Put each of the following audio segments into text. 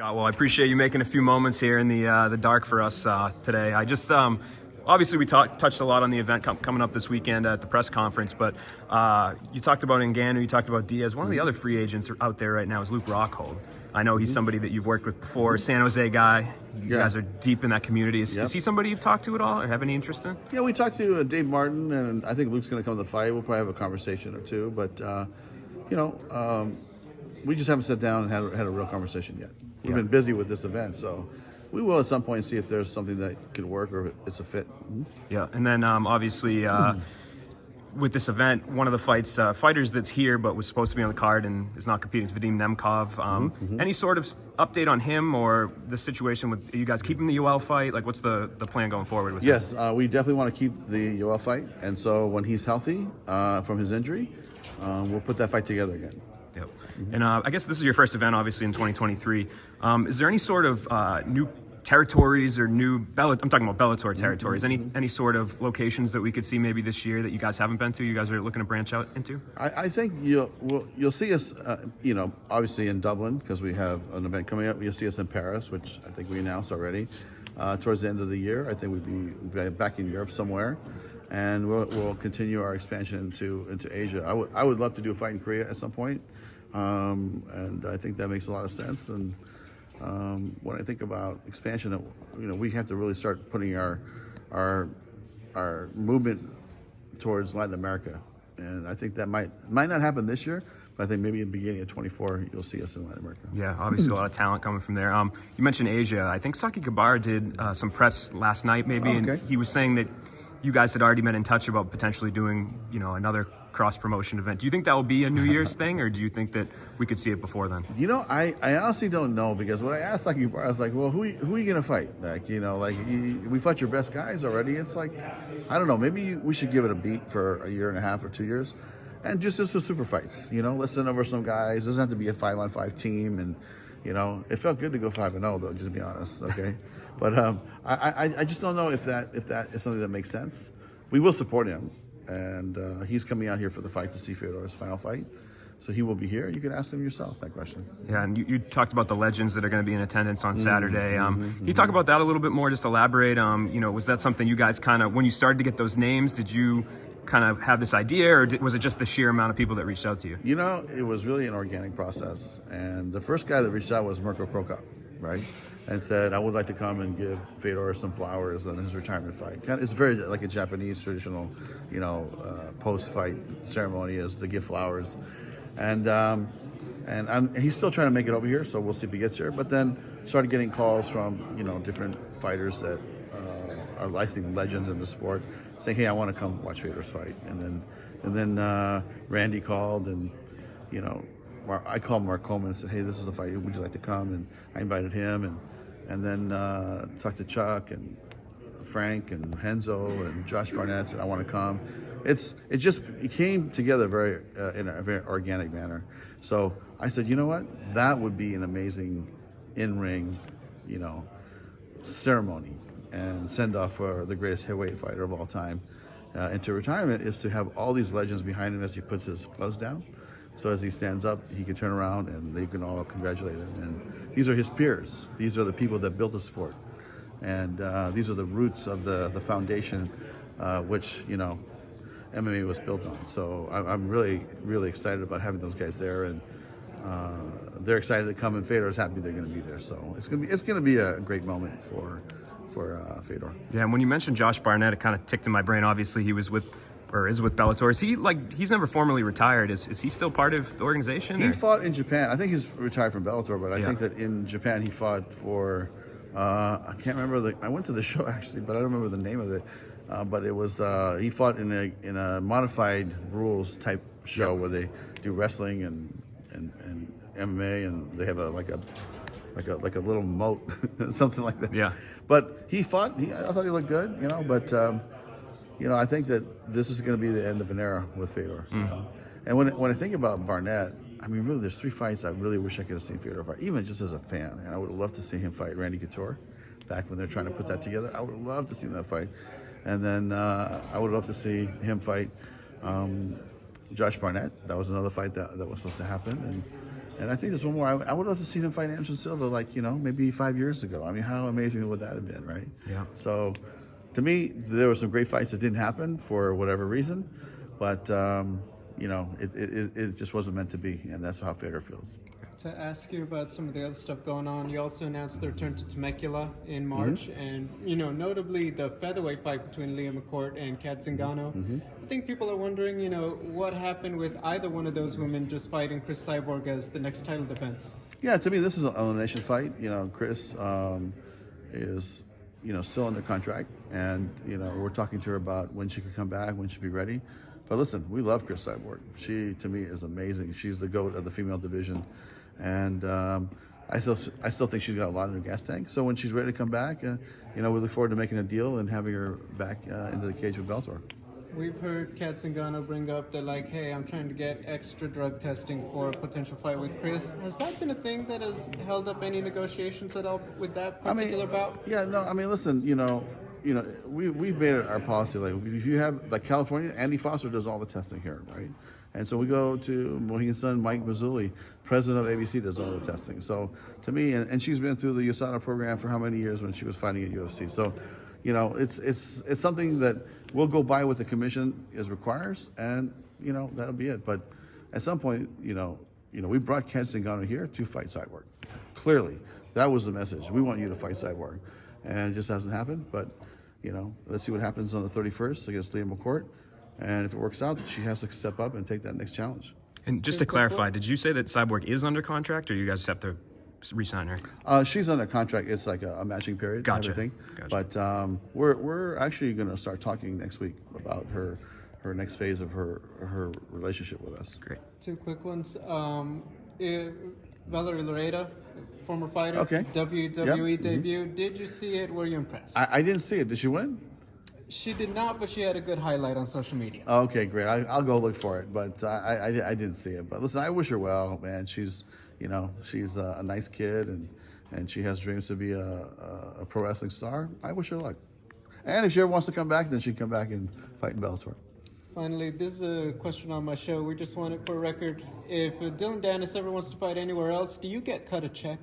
Scott, well, I appreciate you making a few moments here in the dark for us today. I just obviously we touched a lot on the event coming up this weekend at the press conference, but you talked about Ngannou, you talked about Diaz. One of the other free agents out there right now is Luke Rockhold. I know he's somebody that you've worked with before, San Jose guy. You guys are deep in that community. Is he somebody you've talked to at all or have any interest in? Yeah, we talked to Dave Martin, and I think Luke's going to come to the fight. We'll probably have a conversation or two, but we just haven't sat down and had a real conversation yet. We've been busy with this event, so we will at some point see if there's something that could work or if it's a fit. Yeah, and then obviously with this event, one of the fighters that's here but was supposed to be on the card and is not competing is Vadim Nemkov. Any sort of update on him or the situation with you guys keeping the Yoel fight? Like, what's the plan going forward with him? Yes, we definitely want to keep the Yoel fight, and so when he's healthy from his injury, we'll put that fight together again. Yep. And I guess this is your first event, obviously, in 2023. Is there any sort of new territories or I'm talking about Bellator territories, any sort of locations that we could see maybe this year that you guys haven't been to, you guys are looking to branch out into? I think you'll see us, obviously in Dublin, because we have an event coming up. You'll see us in Paris, which I think we announced already. Towards the end of the year, I think we'd be back in Europe somewhere. And we'll continue our expansion into Asia. I would love to do a fight in Korea at some point, and I think that makes a lot of sense. And when I think about expansion, we have to really start putting our movement towards Latin America, and I think that might not happen this year. But I think maybe in the beginning of 24, you'll see us in Latin America. Yeah, obviously a lot of talent coming from there. You mentioned Asia. I think Saki Kabar did some press last night, maybe, and he was saying that you guys had already been in touch about potentially doing, another cross-promotion event. Do you think that will be a New Year's thing, or do you think that we could see it before then? I honestly don't know, because when I asked Saki Kabar, I was like, well, who are you going to fight? We fought your best guys already. It's like, I don't know, maybe we should give it a beat for a year and a half or 2 years. And just the super fights, let's send over some guys. It doesn't have to be a 5-on-5 team. And, it felt good to go 5-0, though, just to be honest, okay? But I just don't know if that is something that makes sense. We will support him, and he's coming out here for the fight to see Fedor's final fight. So he will be here. You can ask him yourself that question. Yeah, and you talked about the legends that are going to be in attendance on Saturday. Can you talk about that a little bit more, just elaborate? Was that something you guys kind of, when you started to get those names, did you kind of have this idea, or was it just the sheer amount of people that reached out to you? It was really an organic process. And the first guy that reached out was Mirko Krokop, right? And said, I would like to come and give Fedor some flowers on his retirement fight. It's very like a Japanese traditional, post-fight ceremony is to give flowers. And he's still trying to make it over here, so we'll see if he gets here. But then started getting calls from, different fighters that are, I think, legends in the sport, saying, hey, I want to come watch Fedor's fight. And then Randy called, and, I called Mark Coleman and said, hey, this is a fight, would you like to come? And I invited him, and then talked to Chuck and Frank and Henzo and Josh Barnett, said, I want to come. It came together in a very organic manner. So I said, you know what? That would be an amazing in-ring, ceremony and send-off for the greatest heavyweight fighter of all time into retirement, is to have all these legends behind him as he puts his gloves down. So as he stands up, he can turn around and they can all congratulate him. And these are his peers. These are the people that built the sport. And these are the roots of the foundation which, MMA was built on. So I'm really, really excited about having those guys there. And they're excited to come, and Fedor's happy they're going to be there. So it's going to be a great moment for Fedor. Yeah, and when you mentioned Josh Barnett, it kind of ticked in my brain. Obviously, he was is with Bellator. Is he he's never formally retired? Is he still part of the organization? He fought in Japan. I think he's retired from Bellator, but I think that in Japan he fought for. I can't remember I went to the show actually, but I don't remember the name of it. But it was he fought in a modified rules type show where they do wrestling and MMA, and they have like a little moat, something like that. Yeah. But he fought. I thought he looked good, But I think that this is going to be the end of an era with Fedor. And when I think about Barnett, I mean, really, there's 3 fights I really wish I could have seen Fedor fight, even just as a fan. And I would have loved to see him fight Randy Couture back when they're trying to put that together. I would have loved to see that fight. And then I would love to see him fight Josh Barnett. That was another fight that was supposed to happen. And I think there's one more. I would love to see him fight Anderson Silva, like, maybe 5 years ago. I mean, how amazing would that have been, right? Yeah. So, to me, there were some great fights that didn't happen for whatever reason, but it just wasn't meant to be, and that's how Fedor feels. To ask you about some of the other stuff going on, you also announced the return to Temecula in March, and notably the featherweight fight between Liam McCourt and Kat Zingano. I think people are wondering, what happened with either one of those women just fighting Cris Cyborg as the next title defense. Yeah, to me, this is an elimination fight. Chris is still under contract, and we're talking to her about when she could come back, when she'd be ready. But listen, we love Cris Cyborg. She, to me, is amazing. She's the GOAT of the female division. And I still think she's got a lot in her gas tank. So when she's ready to come back, we look forward to making a deal and having her back into the cage with Bellator. We've heard Kat Zingano bring up that, like, hey, I'm trying to get extra drug testing for a potential fight with Chris. Has that been a thing that has held up any negotiations at all with that particular bout? Yeah, no, listen, we've made it our policy. Like, if you have, like, California, Andy Foster does all the testing here, right? And so we go to Mohegan's son, Mike Mazzulli, president of ABC, does all the testing. So to me, and she's been through the USADA program for how many years when she was fighting at UFC. So, it's something that we'll go by what the commission requires, and that'll be it. But at some point, we brought Kat Zingano here to fight Cyborg. Clearly, that was the message. We want you to fight Cyborg, and it just hasn't happened. But let's see what happens on the 31st against Liam McCourt. And if it works out, she has to step up and take that next challenge. And just to clarify, did you say that Cyborg is under contract, or you guys have to re-sign her? She's under contract. It's like a matching period. Gotcha. Kind of thing. But we're actually going to start talking next week about her next phase of her relationship with us. Great. Two quick ones. Valerie Loretta, former fighter, Okay. WWE Yep. debut. Did you see it? Were you impressed? I didn't see it. Did she win? She did not, but she had a good highlight on social media. Okay, great. I'll go look for it. But I didn't see it. But listen, I wish her well, man. She's a nice kid, and she has dreams to be a pro wrestling star. I wish her luck. And if she ever wants to come back, then she can come back and fight in Bellator. Finally, this is a question on my show. We just want it for a record. If Dillon Danis ever wants to fight anywhere else, do you get cut a check?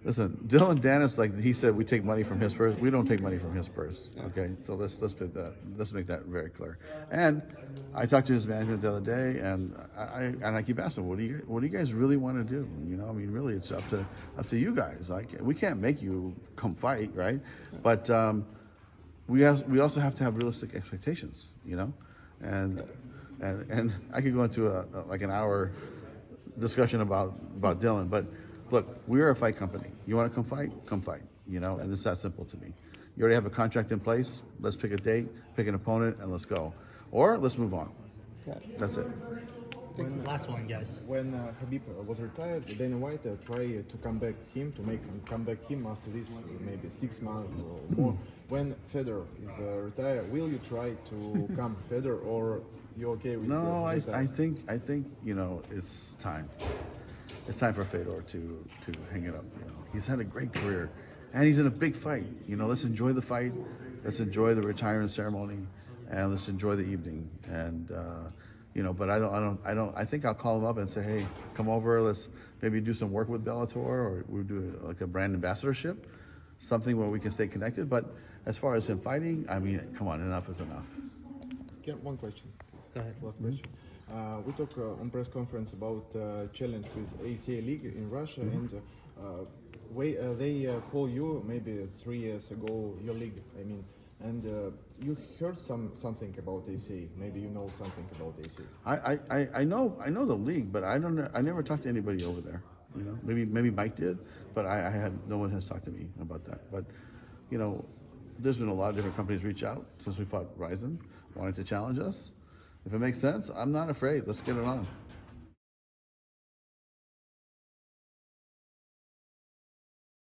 Listen, Dillon Danis, like he said, we take money from his purse. We don't take money from his purse. Okay, so let's make that very clear. And I talked to his management the other day, and I keep asking, what do you guys really want to do? Really, it's up to you guys. Like, we can't make you come fight, right? But we also have to have realistic expectations, and I could go into an hour discussion about Dillon, but. Look, we're a fight company. You want to come fight? Come fight. And it's that simple to me. You already have a contract in place. Let's pick a date, pick an opponent, and let's go. Or let's move on. That's it. Last one, guys. When Khabib was retired, Dana White tried to come back him after this, maybe 6 months or more. When Fedor is retired, will you try to come Fedor, or you okay with? No, I think it's time. It's time for Fedor to hang it up. He's had a great career, and he's in a big fight. Let's enjoy the fight. Let's enjoy the retirement ceremony, and let's enjoy the evening. And but I think I'll call him up and say, hey, come over. Let's maybe do some work with Bellator, or we'll do like a brand ambassadorship, something where we can stay connected. But as far as him fighting, come on, enough is enough. One question, please. Go ahead. Last question. We talked on press conference about challenge with ACA League in Russia, and they call you maybe 3 years ago your league. And you heard something about ACA. Maybe you know something about ACA. I know the league, but I don't know. I never talked to anybody over there. Maybe Mike did, but no one has talked to me about that. But there's been a lot of different companies reach out since we fought Ryzen, wanting to challenge us. If it makes sense, I'm not afraid. Let's get it on.